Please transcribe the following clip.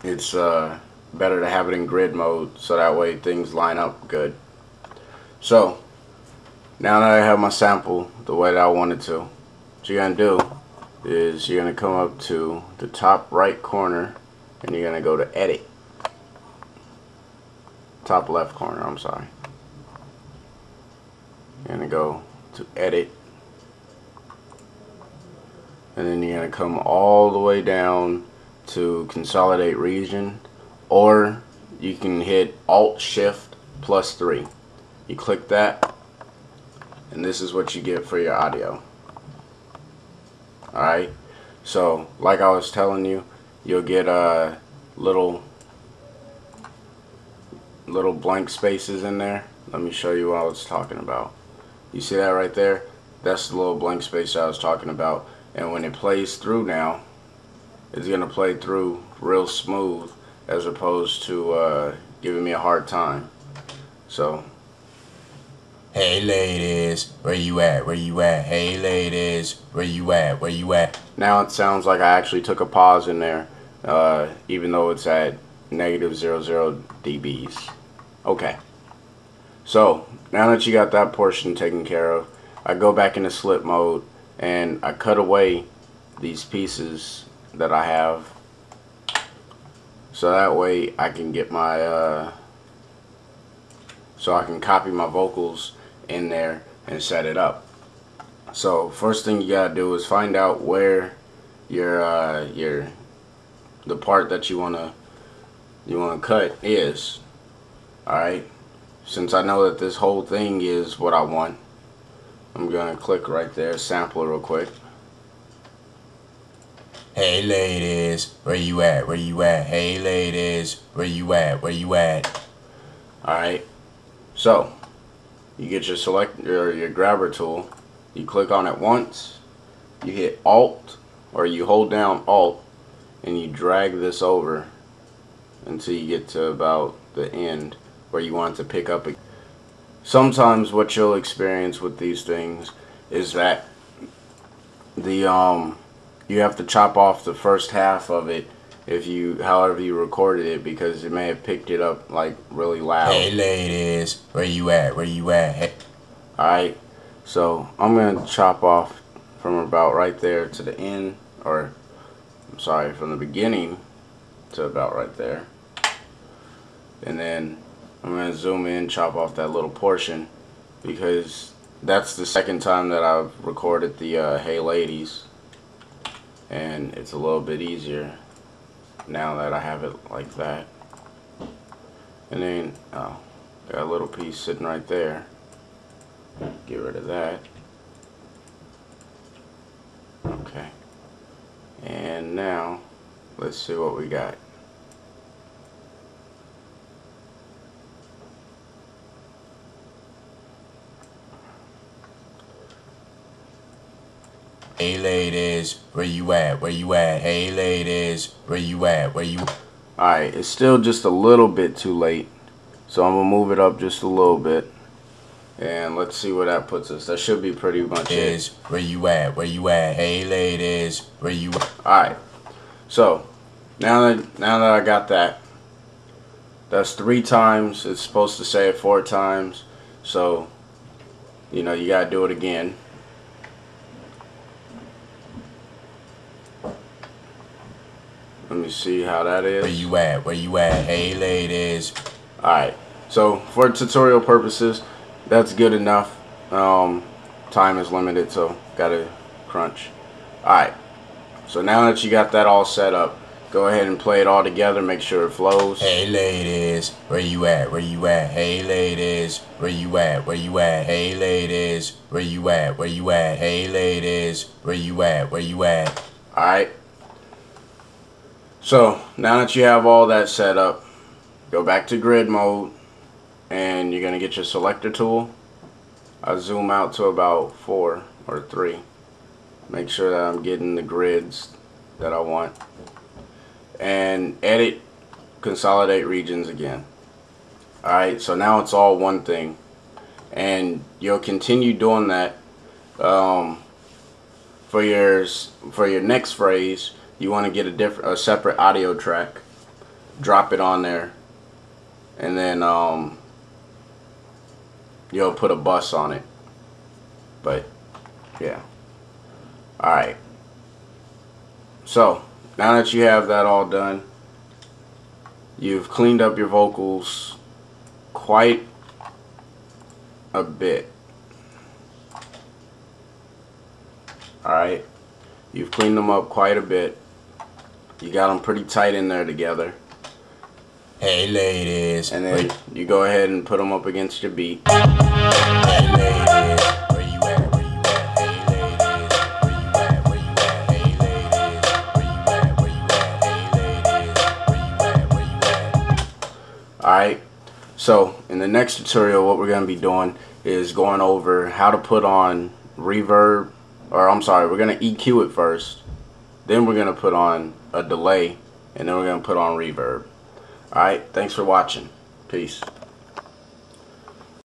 it's better to have it in grid mode so that way things line up good. So now that I have my sample the way that I want it to, what you're gonna do is you're gonna come up to the top right corner and you're gonna go to edit. Top left corner, I'm sorry. You're gonna go to edit, and then you're gonna come all the way down to consolidate region, or you can hit Alt Shift +3. You click that, and this is what you get for your audio. Alright, so like I was telling you, you'll get little blank spaces in there. Let me show you what I was talking about. You see that right there? That's the little blank space I was talking about. And when it plays through now, it's gonna play through real smooth as opposed to giving me a hard time. So, hey ladies, where you at? Where you at? Hey ladies, where you at? Where you at? now it sounds like I actually took a pause in there, even though it's at -00 dBs. Okay. So, now that you got that portion taken care of, I go back into slip mode and I cut away these pieces that I have, so that way I can get my so I can copy my vocals in there and set it up. So first thing you gotta do is find out where the part that you wanna cut is. Alright, since I know that this whole thing is what I want, I'm gonna click right there, sample it real quick. Hey ladies, where you at? Where you at? Hey ladies, where you at? Where you at? Alright, so you get your grabber tool, you click on it once, you hit Alt, or you hold down Alt, and you drag this over until you get to about the end where you want it to pick up. Sometimes what you'll experience with these things is that you have to chop off the first half of it however you recorded it, because it may have picked it up like really loud. Hey ladies, where you at? Where you at? Hey. Alright, so I'm gonna chop off from about right there to the end, or I'm sorry, from the beginning to about right there, and then I'm gonna zoom in, chop off that little portion, because that's the second time that I've recorded the Hey Ladies, and it's a little bit easier now that I have it like that. And then got a little piece sitting right there. Get rid of that. Okay, and now let's see what we got. Hey ladies, where you at? Where you at? Hey ladies, where you at? Where you? Alright, it's still just a little bit too late, so I'm gonna move it up just a little bit, and let's see where that puts us. That should be pretty much it. Where you at? Where you at? Hey ladies, where you? Alright, so now that I got that, that's 3 times. It's supposed to say it 4 times, so you know you gotta do it again. Let me see how that is. Where you at? Where you at? Hey ladies. Alright, so for tutorial purposes, that's good enough. Time is limited, so gotta crunch. Alright, so now that you got that all set up, go ahead and play it all together, make sure it flows. Hey ladies, where you at? Where you at? Hey ladies, where you at? Where you at? Hey ladies, where you at? Where you at? Hey ladies, where you at? Where you at? Alright, so now that you have all that set up, go back to grid mode, and you're gonna get your selector tool. I zoom out to about 4 or 3. Make sure that I'm getting the grids that I want, and edit, consolidate regions again. Alright, so now it's all one thing, and you'll continue doing that for your next phrase. You want to get a separate audio track. drop it on there, and then you'll put a bus on it. But yeah, alright, so now that you have that all done, you've cleaned up your vocals quite a bit. Alright, you've cleaned them up quite a bit. You got them pretty tight in there together. Hey ladies. And then you go ahead and put them up against your beat. Hey ladies. Where you at? Where you at? Hey ladies. Where you at? Where you at? Hey ladies. Where you at? Where you at? Hey ladies. Where you at? Where you at? Alright, so in the next tutorial what we're going to be doing is going over how to put on reverb, or I'm sorry, we're going to EQ it first, then we're going to put on a delay, and then we're going to put on reverb. Alright, thanks for watching. Peace.